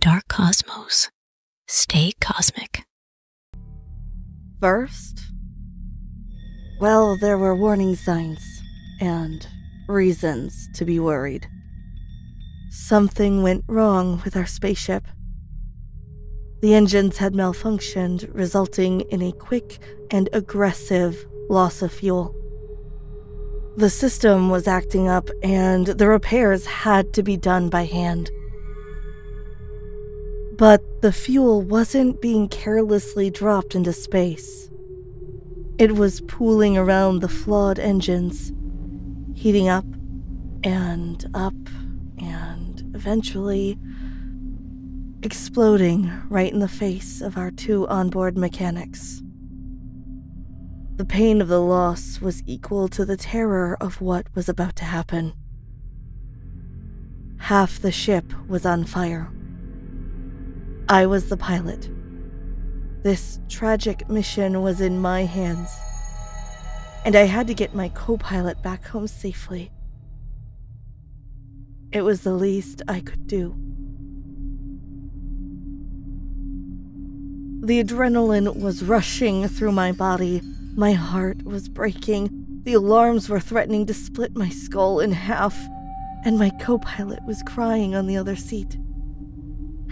dark cosmos, stay cosmic. First, well, there were warning signs and reasons to be worried. Something went wrong with our spaceship. The engines had malfunctioned, resulting in a quick and aggressive loss of fuel. The system was acting up, and the repairs had to be done by hand. But the fuel wasn't being carelessly dropped into space. It was pooling around the flawed engines, heating up, and eventually exploding right in the face of our 2 onboard mechanics. The pain of the loss was equal to the terror of what was about to happen. Half the ship was on fire. I was the pilot. This tragic mission was in my hands, and I had to get my co-pilot back home safely. It was the least I could do. The adrenaline was rushing through my body. My heart was breaking. The alarms were threatening to split my skull in half, and my co-pilot was crying on the other seat.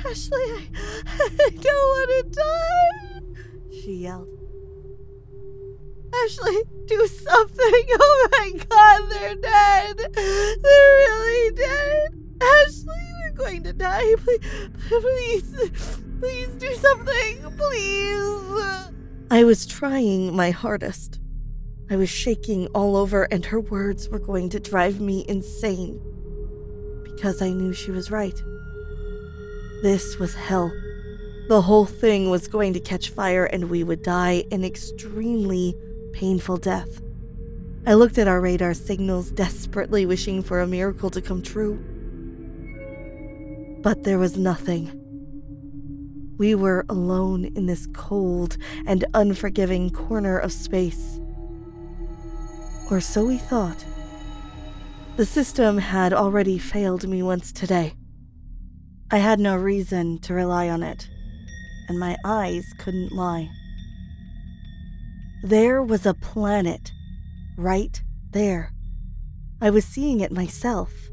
"Ashley, I don't want to die," she yelled. "Ashley, do something. Oh my God, they're dead. They're really dead. Ashley, we're going to die. Please do something, please." I was trying my hardest. I was shaking all over, and her words were going to drive me insane, because I knew she was right. This was hell. The whole thing was going to catch fire, and we would die an extremely painful death. I looked at our radar signals, desperately wishing for a miracle to come true. But there was nothing. We were alone in this cold and unforgiving corner of space. Or so we thought. The system had already failed me once today. I had no reason to rely on it, and my eyes couldn't lie. There was a planet right there. I was seeing it myself.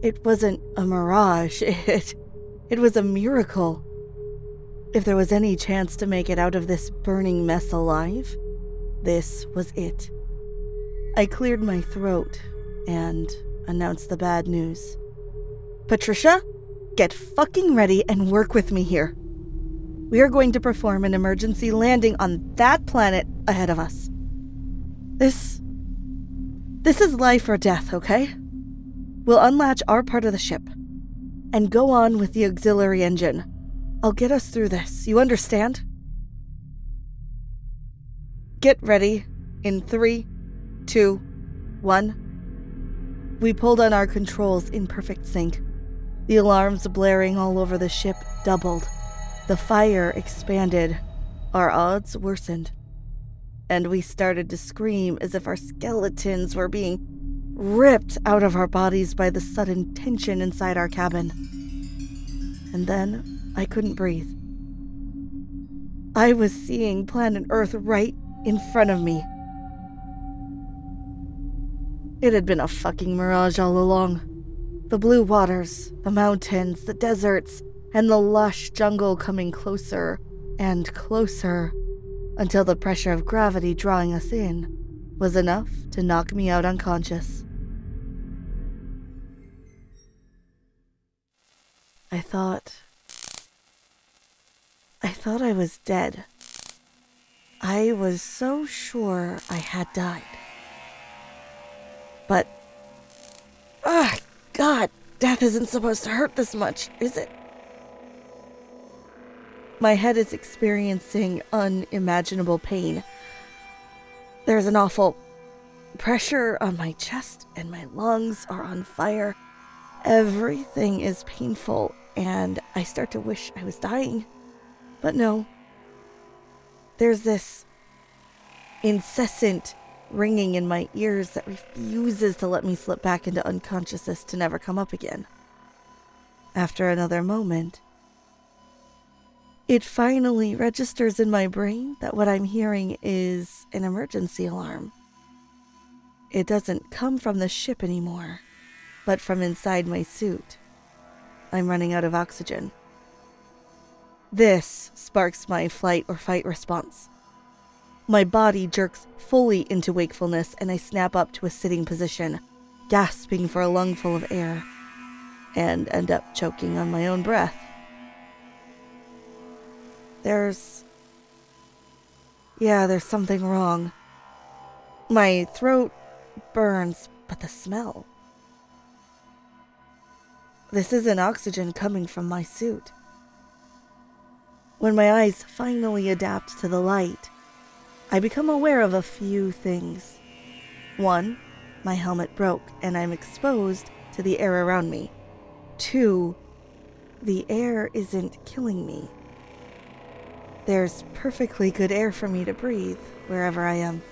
It wasn't a mirage. It was a miracle. If there was any chance to make it out of this burning mess alive, this was it. I cleared my throat and announced the bad news. "Patricia, get fucking ready and work with me here. We are going to perform an emergency landing on that planet ahead of us. This is life or death, okay? We'll unlatch our part of the ship and go on with the auxiliary engine. I'll get us through this, you understand? Get ready in 3, 2, 1. We pulled on our controls in perfect sync. The alarms blaring all over the ship doubled. The fire expanded. Our odds worsened. And we started to scream as if our skeletons were being ripped out of our bodies by the sudden tension inside our cabin. And then I couldn't breathe. I was seeing planet Earth right in front of me. It had been a fucking mirage all along. The blue waters, the mountains, the deserts, and the lush jungle coming closer and closer until the pressure of gravity drawing us in was enough to knock me out unconscious. I thought I was dead. I was so sure I had died. But, God, death isn't supposed to hurt this much, is it? My head is experiencing unimaginable pain. There's an awful pressure on my chest, and my lungs are on fire. Everything is painful, and I start to wish I was dying. But no. There's this incessant ringing in my ears that refuses to let me slip back into unconsciousness to never come up again. After another moment, It finally registers in my brain that what I'm hearing is an emergency alarm. It doesn't come from the ship anymore, but from inside my suit. I'm running out of oxygen. This sparks my flight or fight response. My body jerks fully into wakefulness and I snap up to a sitting position, gasping for a lungful of air, and end up choking on my own breath. There's something wrong. My throat burns, but the smell. This isn't oxygen coming from my suit. When my eyes finally adapt to the light, I become aware of a few things. 1, my helmet broke and I'm exposed to the air around me. 2, the air isn't killing me. There's perfectly good air for me to breathe wherever I am.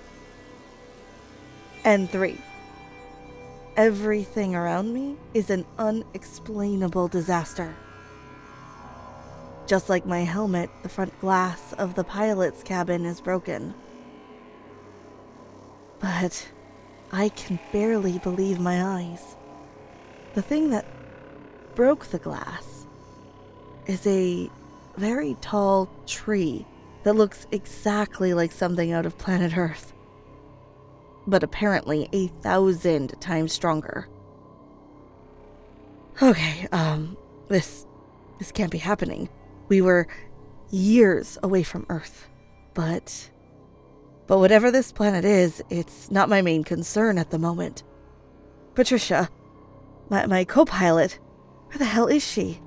And 3, everything around me is an unexplainable disaster. Just like my helmet, the front glass of the pilot's cabin is broken. But I can barely believe my eyes. The thing that broke the glass is a very tall tree that looks exactly like something out of planet Earth, but apparently 1,000 times stronger. Okay, this can't be happening. We were years away from Earth, but whatever this planet is, it's not my main concern at the moment. Patricia, my co-pilot, where the hell is she?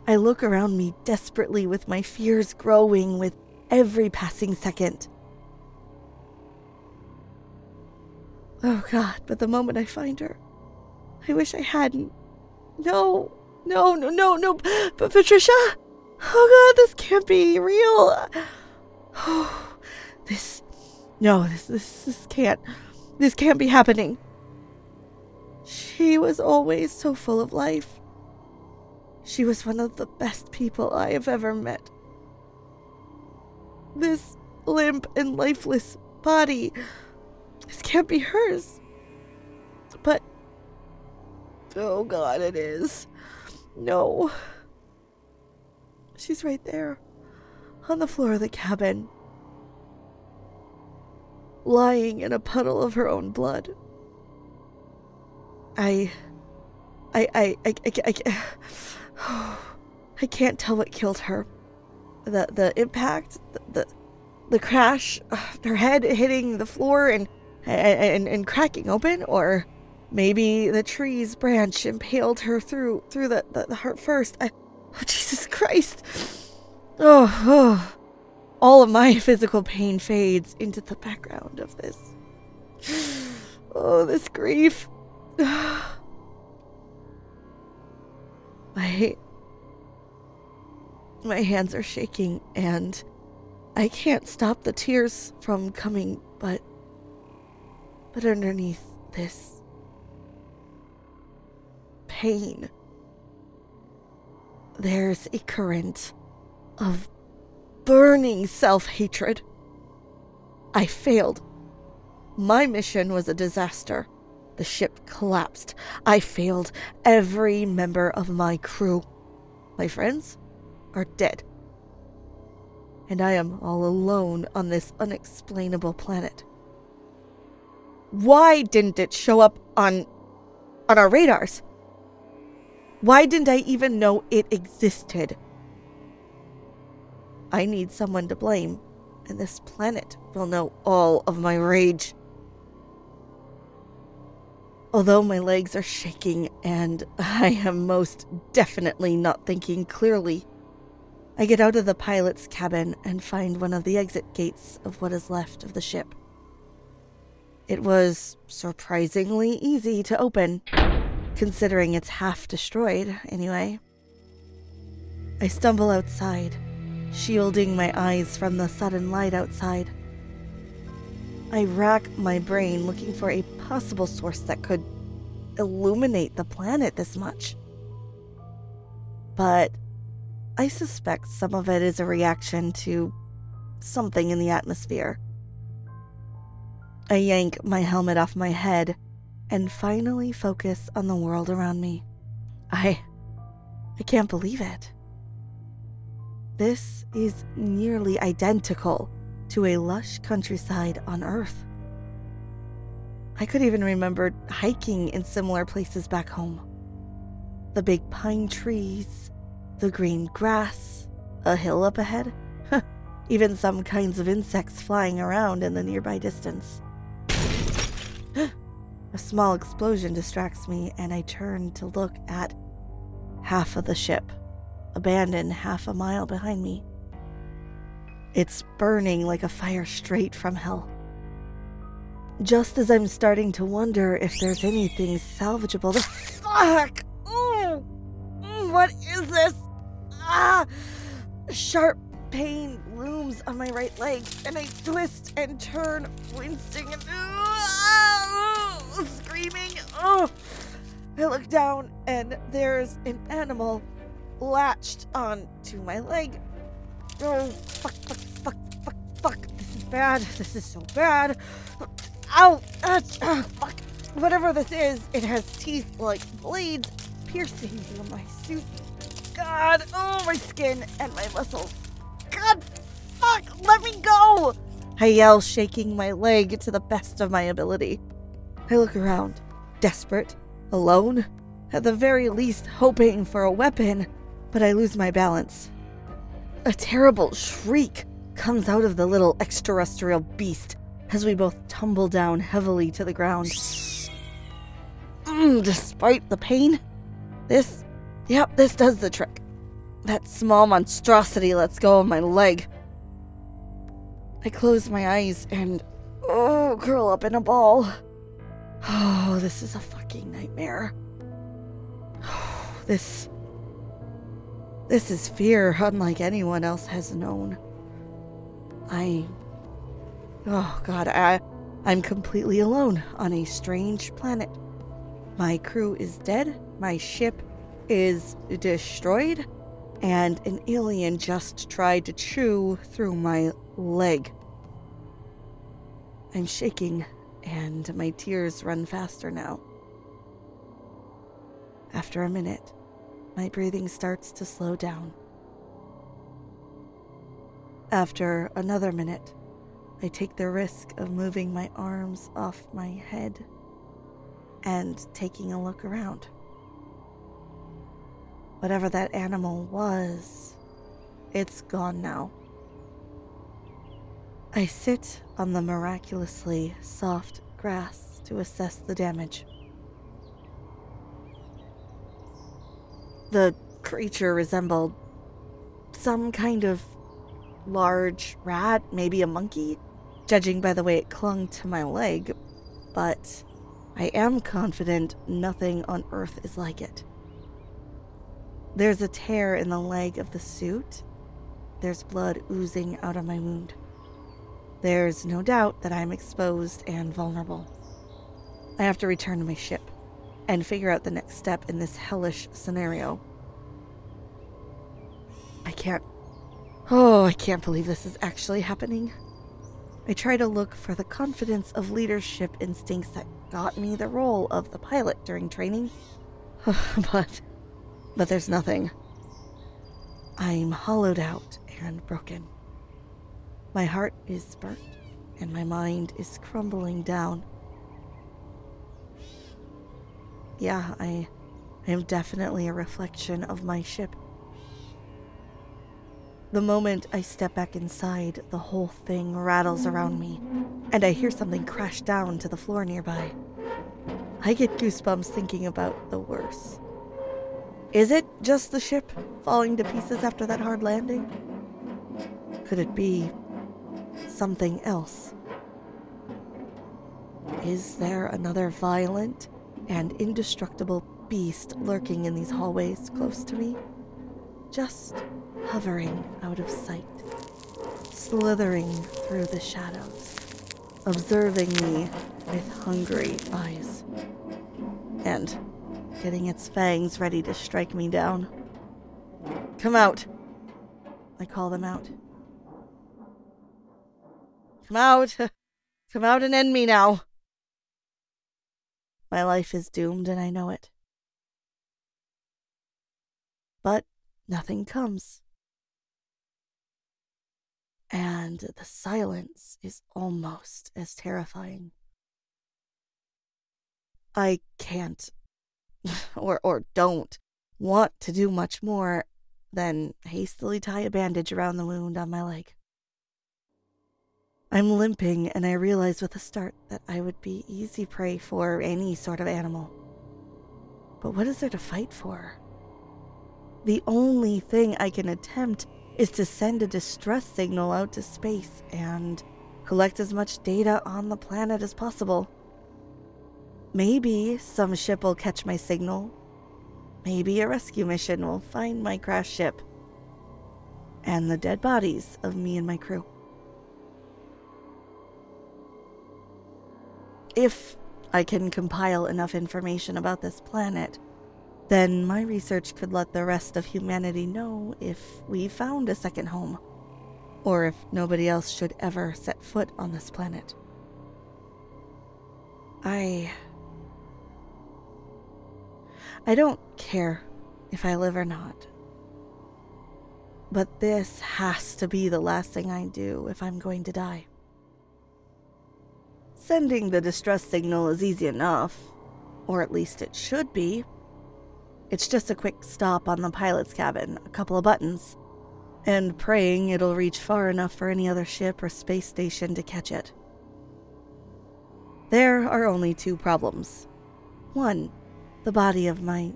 I look around me desperately with my fears growing with every passing second. Oh God, but the moment I find her, I wish I hadn't. No, but Patricia? Oh God, this can't be real. This can't be happening. She was always so full of life. She was one of the best people I have ever met. This limp and lifeless body, this can't be hers. But, oh God, it is. No. She's right there, on the floor of the cabin, lying in a puddle of her own blood. I can't tell what killed her. The impact, the crash, her head hitting the floor and cracking open, or maybe the tree's branch impaled her through the heart first. Oh, Jesus Christ. All of my physical pain fades into the background of this. Oh, this grief. My hands are shaking and I can't stop the tears from coming, but underneath this pain, there's a current of burning self-hatred. I failed. My mission was a disaster. The ship collapsed. I failed every member of my crew. My friends are dead. And I am all alone on this unexplainable planet. Why didn't it show up on our radars? Why didn't I even know it existed? I need someone to blame, and this planet will know all of my rage. Although my legs are shaking and I am most definitely not thinking clearly, I get out of the pilot's cabin and find one of the exit gates of what is left of the ship. It was surprisingly easy to open, considering it's half destroyed anyway. I stumble outside, shielding my eyes from the sudden light outside. I rack my brain looking for a possible source that could illuminate the planet this much. But I suspect some of it is a reaction to something in the atmosphere. I yank my helmet off my head and finally focus on the world around me. I can't believe it. This is nearly identical to a lush countryside on Earth. I could even remember hiking in similar places back home. The big pine trees, the green grass, a hill up ahead, even some kinds of insects flying around in the nearby distance. A small explosion distracts me, and I turn to look at half of the ship, abandoned half a mile behind me. It's burning like a fire straight from hell. Just as I'm starting to wonder if there's anything salvageable, fuck! Ooh! What is this? Ah! Sharp pain looms on my right leg, and I twist and turn, wincing and screaming. Oh! I look down, and there's an animal latched onto my leg. Oh, fuck. This is bad. This is so bad. Ow! Fuck. Whatever this is, it has teeth like blades piercing through my suit. God! Oh, my skin and my muscles. God! Fuck! Let me go! I yell, shaking my leg to the best of my ability. I look around, desperate, alone, at the very least hoping for a weapon, but I lose my balance. A terrible shriek comes out of the little extraterrestrial beast as we both tumble down heavily to the ground. Despite the pain, this does the trick. That small monstrosity lets go of my leg. I close my eyes and, curl up in a ball. Oh, this is a fucking nightmare. This is fear unlike anyone else has known. I'm completely alone on a strange planet. My crew is dead, my ship is destroyed, and an alien just tried to chew through my leg. I'm shaking, and my tears run faster now. After a minute, my breathing starts to slow down. After another minute, I take the risk of moving my arms off my head and taking a look around. Whatever that animal was, it's gone now. I sit on the miraculously soft grass to assess the damage. The creature resembled some kind of large rat, maybe a monkey, judging by the way it clung to my leg, but I am confident nothing on Earth is like it. There's a tear in the leg of the suit. There's blood oozing out of my wound. There's no doubt that I'm exposed and vulnerable. I have to return to my ship and figure out the next step in this hellish scenario. I can't believe this is actually happening. I try to look for the confidence of leadership instincts that got me the role of the pilot during training. But there's nothing. I'm hollowed out and broken. My heart is burnt, and my mind is crumbling down. Yeah, I am definitely a reflection of my ship. The moment I step back inside, the whole thing rattles around me, and I hear something crash down to the floor nearby. I get goosebumps thinking about the worst. Is it just the ship falling to pieces after that hard landing? Could it be something else? Is there another violent and indestructible beast lurking in these hallways close to me? Just hovering out of sight, slithering through the shadows, observing me with hungry eyes, and getting its fangs ready to strike me down. Come out! I call them out. Come out! Come out and end me now! My life is doomed and I know it. But nothing comes. And the silence is almost as terrifying. I can't, or don't, want to do much more than hastily tie a bandage around the wound on my leg. I'm limping, and I realize with a start that I would be easy prey for any sort of animal. But what is there to fight for? The only thing I can attempt is to send a distress signal out to space and collect as much data on the planet as possible. Maybe some ship will catch my signal. Maybe a rescue mission will find my crashed ship and the dead bodies of me and my crew. If I can compile enough information about this planet, then my research could let the rest of humanity know if we found a second home, or if nobody else should ever set foot on this planet. I don't care if I live or not, but this has to be the last thing I do if I'm going to die. Sending the distress signal is easy enough, or at least it should be. It's just a quick stop on the pilot's cabin, a couple of buttons, and praying it'll reach far enough for any other ship or space station to catch it. There are only two problems. One, the body of my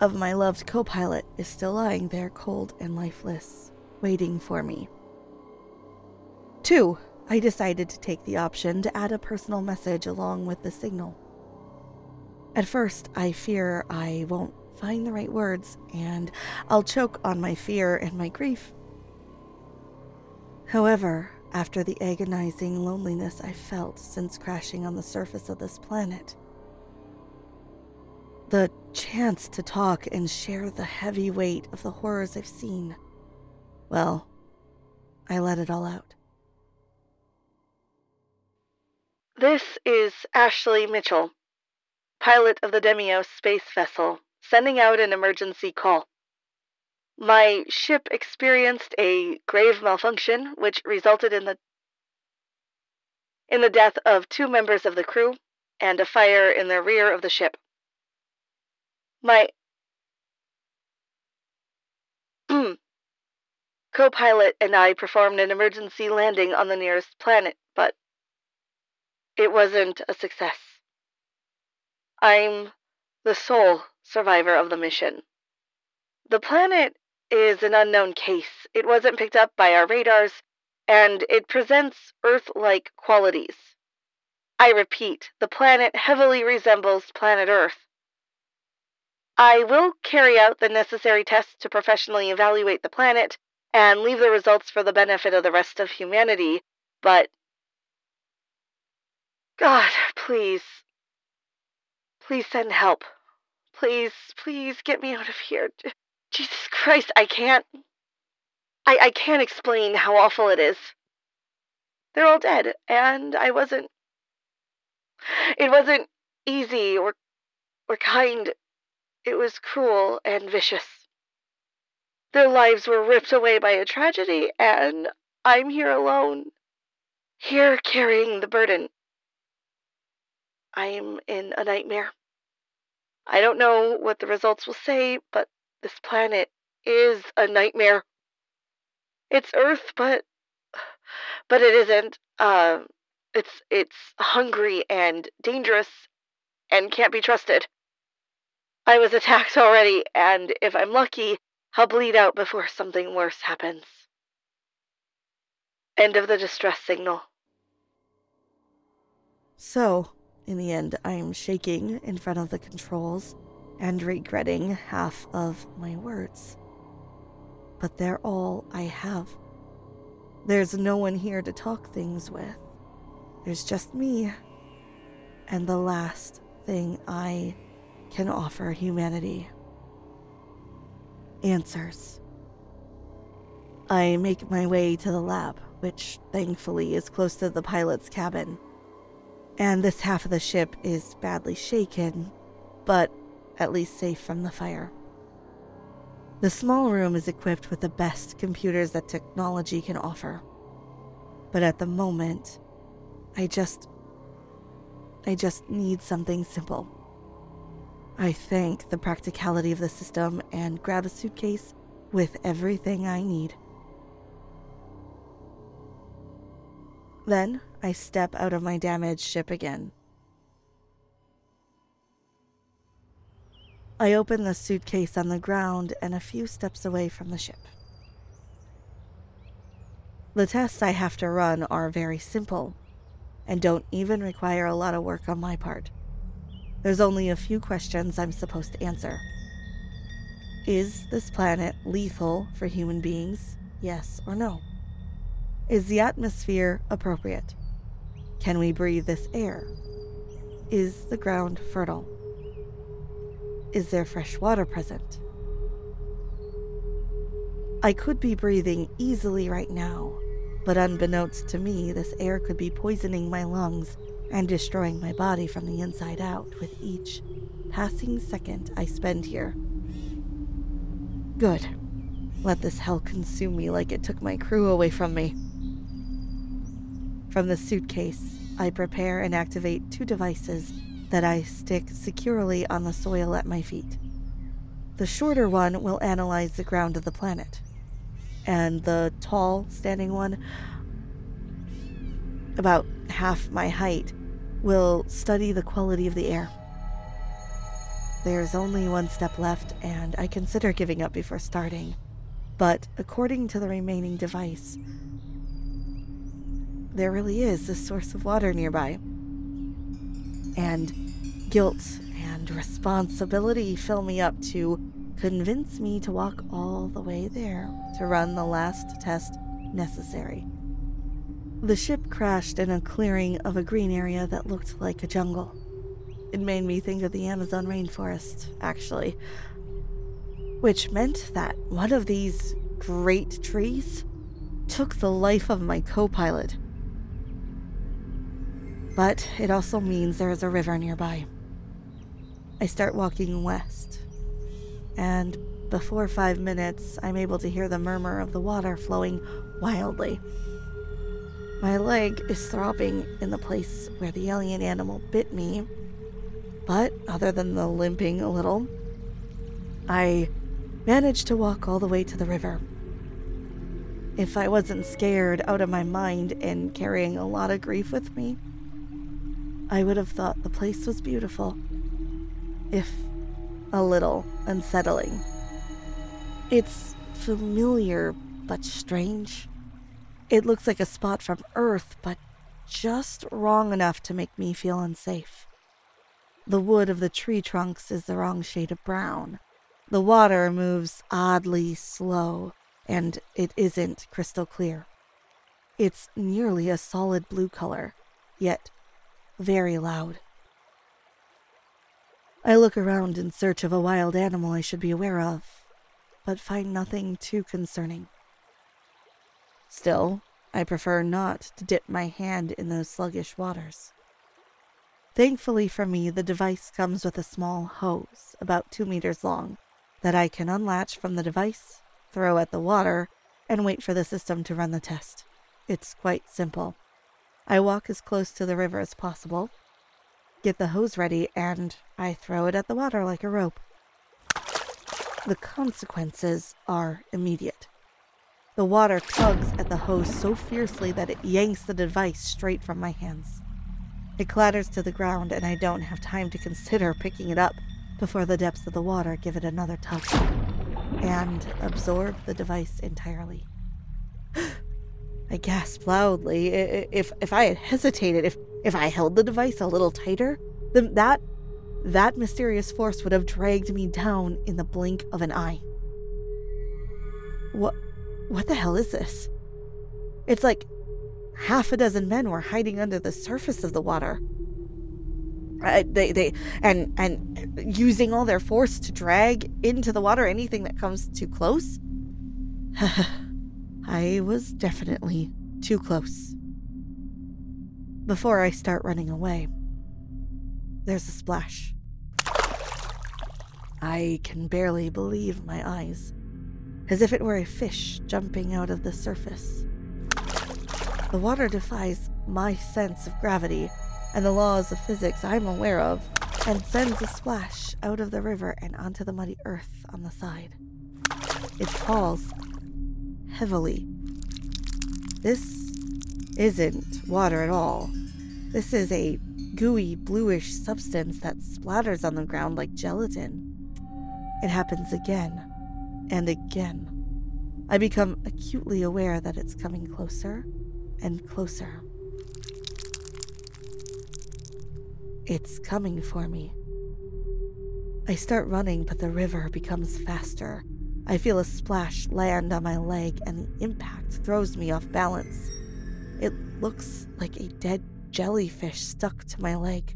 loved co-pilot is still lying there cold and lifeless, waiting for me. Two, I decided to take the option to add a personal message along with the signal. At first, I fear I won't find the right words, and I'll choke on my fear and my grief. However, after the agonizing loneliness I felt since crashing on the surface of this planet, the chance to talk and share the heavy weight of the horrors I've seen, well, I let it all out. This is Ashley Mitchell, pilot of the Demios space vessel, sending out an emergency call. My ship experienced a grave malfunction, which resulted in the death of 2 members of the crew and a fire in the rear of the ship. My co-pilot and I performed an emergency landing on the nearest planet, but it wasn't a success. I'm the sole survivor of the mission. The planet is an unknown case. It wasn't picked up by our radars, and it presents Earth-like qualities. I repeat, the planet heavily resembles planet Earth. I will carry out the necessary tests to professionally evaluate the planet and leave the results for the benefit of the rest of humanity, but God, please send help. Please get me out of here. Jesus Christ, I can't explain how awful it is. They're all dead, and it wasn't easy or kind. It was cruel and vicious. Their lives were ripped away by a tragedy, and I'm here alone, here carrying the burden. I'm in a nightmare. I don't know what the results will say, but this planet is a nightmare. It's Earth, but it isn't. It's hungry and dangerous and can't be trusted. I was attacked already, and if I'm lucky, I'll bleed out before something worse happens. End of the distress signal. So, in the end, I'm shaking in front of the controls and regretting half of my words. But they're all I have. There's no one here to talk things with. There's just me, and the last thing I can offer humanity. Answers. I make my way to the lab, which thankfully is close to the pilot's cabin. And this half of the ship is badly shaken, but at least safe from the fire. The small room is equipped with the best computers that technology can offer. But at the moment, I just need something simple. I thank the practicality of the system and grab a suitcase with everything I need. Then I step out of my damaged ship again. I open the suitcase on the ground and a few steps away from the ship. The tests I have to run are very simple and don't even require a lot of work on my part. There's only a few questions I'm supposed to answer. Is this planet lethal for human beings? Yes or no? Is the atmosphere appropriate? Can we breathe this air? Is the ground fertile? Is there fresh water present? I could be breathing easily right now, but unbeknownst to me, this air could be poisoning my lungs and destroying my body from the inside out with each passing second I spend here. Good. Let this hell consume me like it took my crew away from me. From the suitcase, I prepare and activate 2 devices that I stick securely on the soil at my feet. The shorter one will analyze the ground of the planet, and the tall, standing one, about half my height, will study the quality of the air. There's only 1 step left, and I consider giving up before starting, but according to the remaining device, there really is a source of water nearby. And guilt and responsibility fill me up to convince me to walk all the way there to run the last test necessary. The ship crashed in a clearing of a green area that looked like a jungle. It made me think of the Amazon rainforest, actually, which meant that one of these great trees took the life of my co-pilot. But it also means there is a river nearby. I start walking west, and before 5 minutes, I'm able to hear the murmur of the water flowing wildly. My leg is throbbing in the place where the alien animal bit me, but other than the limping a little, I managed to walk all the way to the river. If I wasn't scared out of my mind and carrying a lot of grief with me, I would have thought the place was beautiful, if a little unsettling. It's familiar but strange. It looks like a spot from Earth, but just wrong enough to make me feel unsafe. The wood of the tree trunks is the wrong shade of brown. The water moves oddly slow, and it isn't crystal clear. It's nearly a solid blue color, yet very loud. I look around in search of a wild animal I should be aware of, but find nothing too concerning. Still, I prefer not to dip my hand in those sluggish waters. Thankfully for me, the device comes with a small hose, about 2 meters long, that I can unlatch from the device, throw at the water, and wait for the system to run the test. It's quite simple. I walk as close to the river as possible, get the hose ready, and I throw it at the water like a rope. The consequences are immediate. The water tugs at the hose so fiercely that it yanks the device straight from my hands. It clatters to the ground, and I don't have time to consider picking it up before the depths of the water give it another tug and absorb the device entirely. I gasp loudly. If I had hesitated, if I held the device a little tighter, then that mysterious force would have dragged me down in the blink of an eye. What the hell is this? It's like half a dozen men were hiding under the surface of the water. They using all their force to drag into the water anything that comes too close. I was definitely too close. Before I start running away, there's a splash. I can barely believe my eyes, as if it were a fish jumping out of the surface. The water defies my sense of gravity and the laws of physics I'm aware of, and sends a splash out of the river and onto the muddy earth on the side. It falls heavily. This isn't water at all. This is a gooey, bluish substance that splatters on the ground like gelatin. It happens again and again. I become acutely aware that it's coming closer and closer. It's coming for me. I start running, but the river becomes faster. I feel a splash land on my leg, and the impact throws me off balance. It looks like a dead jellyfish stuck to my leg.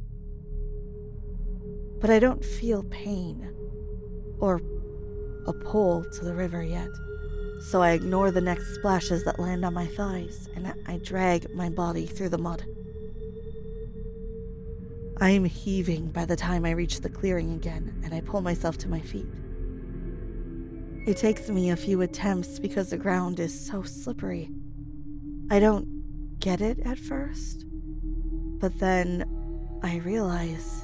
But I don't feel pain or a pull to the river yet, so I ignore the next splashes that land on my thighs, and I drag my body through the mud. I am heaving by the time I reach the clearing again, and I pull myself to my feet. It takes me a few attempts because the ground is so slippery. I don't get it at first, but then I realize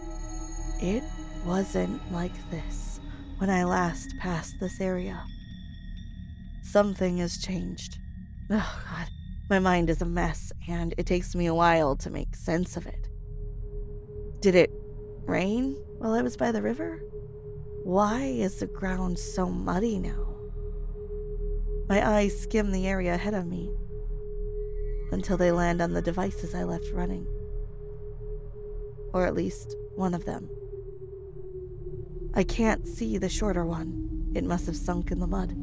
it wasn't like this when I last passed this area. Something has changed. Oh God, my mind is a mess, and it takes me a while to make sense of it. Did it rain while I was by the river? Why is the ground so muddy now? My eyes skim the area ahead of me until they land on the devices I left running. Or at least one of them. I can't see the shorter one. It must have sunk in the mud.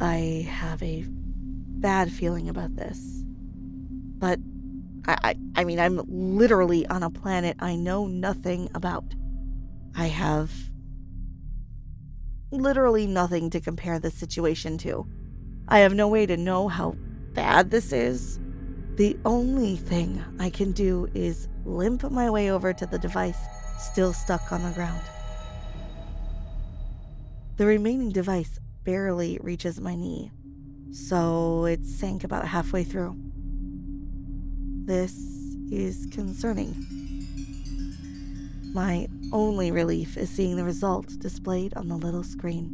I have a bad feeling about this. But I mean, I'm literally on a planet I know nothing about. I have literally nothing to compare this situation to. I have no way to know how bad this is. The only thing I can do is limp my way over to the device still stuck on the ground. The remaining device barely reaches my knee, so it sank about halfway through. This is concerning. My only relief is seeing the result displayed on the little screen.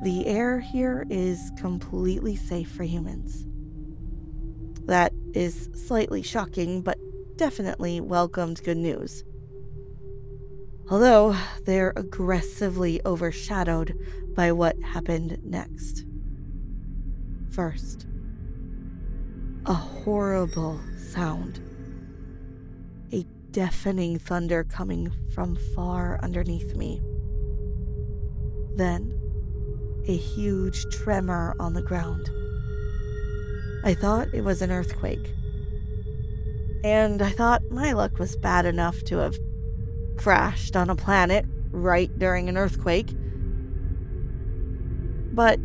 The air here is completely safe for humans. That is slightly shocking, but definitely welcomed good news. Although they're aggressively overshadowed by what happened next. First, a horrible sound. A deafening thunder coming from far underneath me. Then, a huge tremor on the ground. I thought it was an earthquake. And I thought my luck was bad enough to have crashed on a planet right during an earthquake. But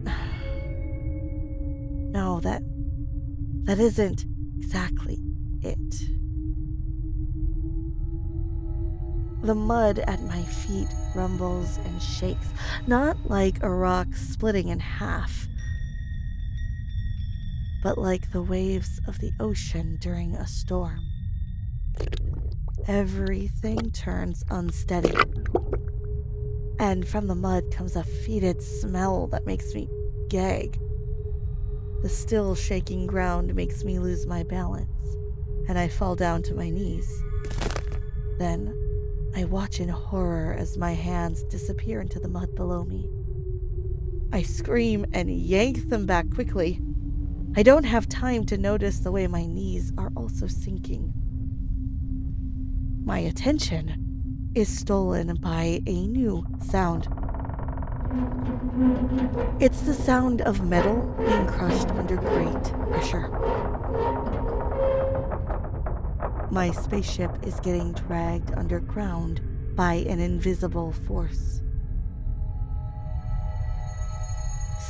no, that isn't exactly it. The mud at my feet rumbles and shakes, not like a rock splitting in half, but like the waves of the ocean during a storm. Everything turns unsteady, and from the mud comes a fetid smell that makes me gag. The still shaking ground makes me lose my balance, and I fall down to my knees. Then, I watch in horror as my hands disappear into the mud below me. I scream and yank them back quickly. I don't have time to notice the way my knees are also sinking. My attention is stolen by a new sound. It's the sound of metal being crushed under great pressure. My spaceship is getting dragged underground by an invisible force.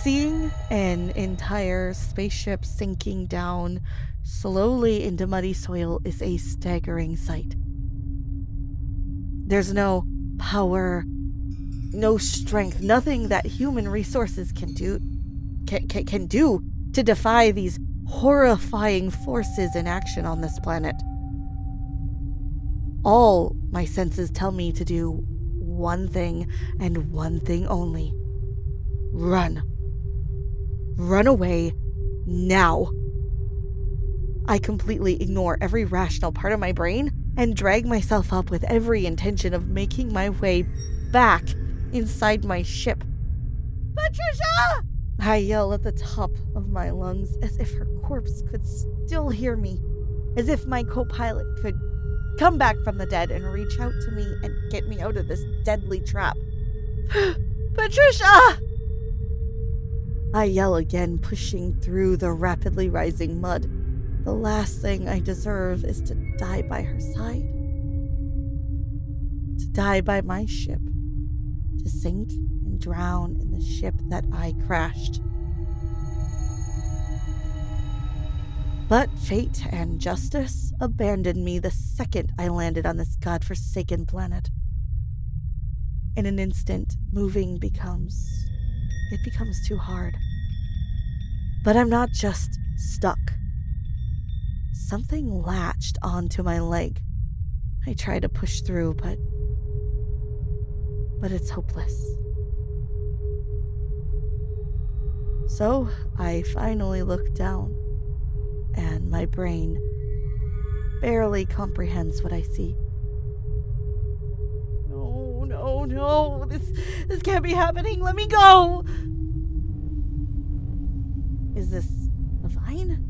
Seeing an entire spaceship sinking down slowly into muddy soil is a staggering sight. There's no power, no strength, nothing that human resources can do to defy these horrifying forces in action on this planet. All my senses tell me to do one thing and one thing only. Run. Run away now. I completely ignore every rational part of my brain and drag myself up with every intention of making my way back inside my ship. Patricia! I yell at the top of my lungs as if her corpse could still hear me, as if my co-pilot could come back from the dead and reach out to me and get me out of this deadly trap. Patricia! I yell again, pushing through the rapidly rising mud. The last thing I deserve is to die by her side. To die by my ship. To sink and drown in the ship that I crashed. But fate and justice abandoned me the second I landed on this godforsaken planet. In an instant, moving becomes too hard. But I'm not just stuck. Something latched onto my leg. I try to push through, but it's hopeless. So I finally look down, and my brain barely comprehends what I see. No, this can't be happening. Let me go. Is this a vine?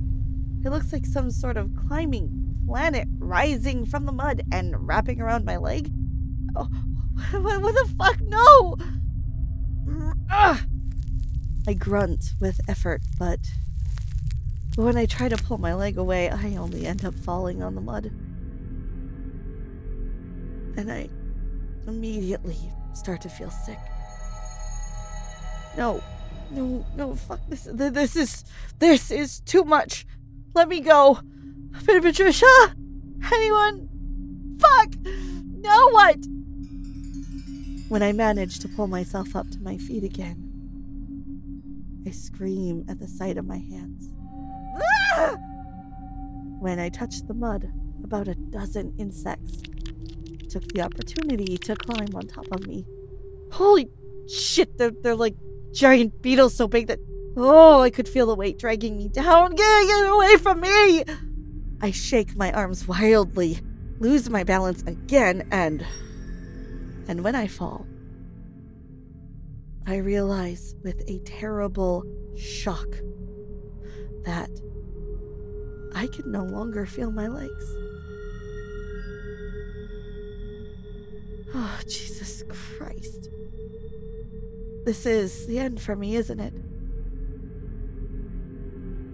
It looks like some sort of climbing planet rising from the mud and wrapping around my leg. Oh, what the fuck? No! I grunt with effort, but when I try to pull my leg away, I only end up falling on the mud. And I immediately start to feel sick. No, fuck this. This is too much. Let me go. Patricia? Anyone? Fuck! Now what? When I manage to pull myself up to my feet again, I scream at the sight of my hands. Ah! When I touch the mud, about a dozen insects took the opportunity to climb on top of me. Holy shit, they're like giant beetles so big that, I could feel the weight dragging me down. Get away from me! I shake my arms wildly, lose my balance again, and when I fall, I realize with a terrible shock that I can no longer feel my legs. Oh, Jesus Christ. This is the end for me, isn't it?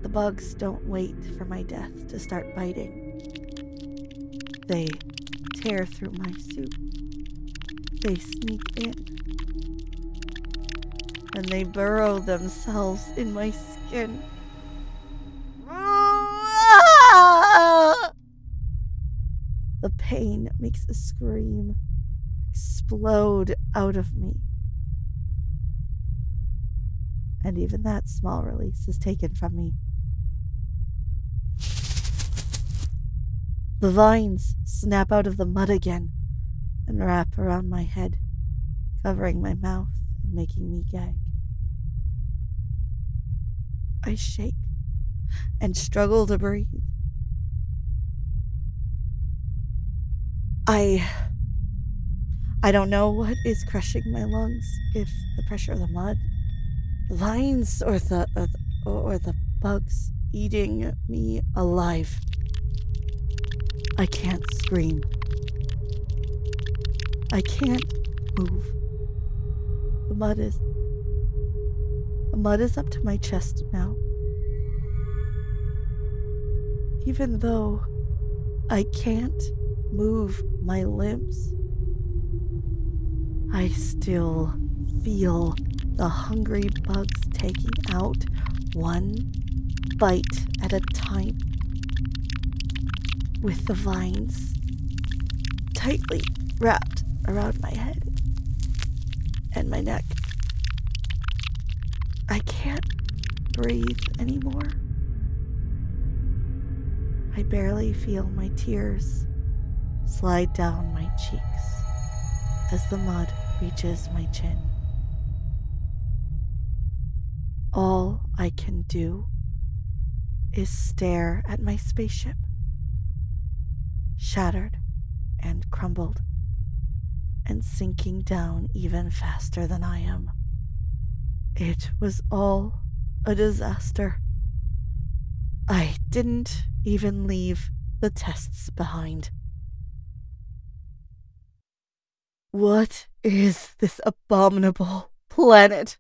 The bugs don't wait for my death to start biting. They tear through my suit. They sneak in. And they burrow themselves in my skin. The pain makes a scream explode out of me. And even that small release is taken from me. The vines snap out of the mud again and wrap around my head, covering my mouth and making me gag. I shake and struggle to breathe. I don't know what is crushing my lungs, if the pressure of the mud, the vines, or the bugs eating me alive. I can't scream. I can't move. The mud is up to my chest now. Even though I can't move my limbs, I still feel the hungry bugs taking out one bite at a time, with the vines tightly wrapped around my head and my neck. I can't breathe anymore. I barely feel my tears slide down my cheeks as the mud reaches my chin. All I can do is stare at my spaceship, shattered and crumbled, and sinking down even faster than I am. It was all a disaster. I didn't even leave the tests behind. What is this abominable planet